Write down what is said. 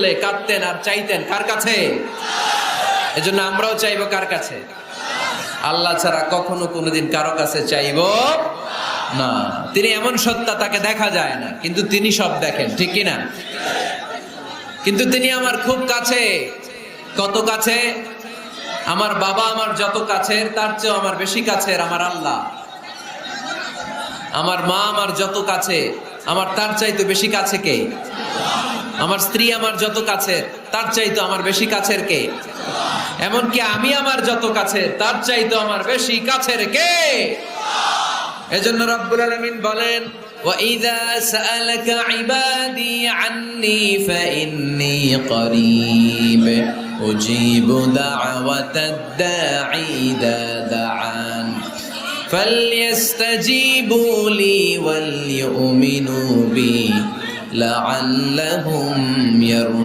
করলে কাঁদতেন আর চাইতেন কার কাছে? এজন্য আমরাও চাইবো কার কাছে? আল্লাহ ছাড়া কখনো কোনোদিন কারো কাছে চাইবো না। তিনি এমন সত্তা, তাকে দেখা যায় না, কিন্তু তিনি সব দেখেন, ঠিক কিনা? কিন্তু তিনি আমার খুব কাছে। কত কাছে? আমার বাবা আমার যত কাছের, তার চেয়েও আমার বেশি কাছের আমার আল্লাহ। আমার মা আমার যত কাছে, আমার তার চাইতে বেশি কাছে কে? আমার স্ত্রী আমার যত কাছের, তার চাইতে আমার বেশি কাছের কে? এমনকি আমি আমার যত কাছের, তার চাইতে আমার বেশি কাছের কে? এজন্য রব্বুল আলামিন বলেন, وَإِذَا سَأَلَكَ عِبَادِي عَنِّي فَإِنِّي قَرِيبٌ أُجِيبُ دَعْوَةَ الدَّاعِ إِذَا دَعَانِ فَلْيَسْتَجِيبُوا لِي وَلْيُؤْمِنُوا بِي لَعَلَّهُمْ يَرْشُدُونَ।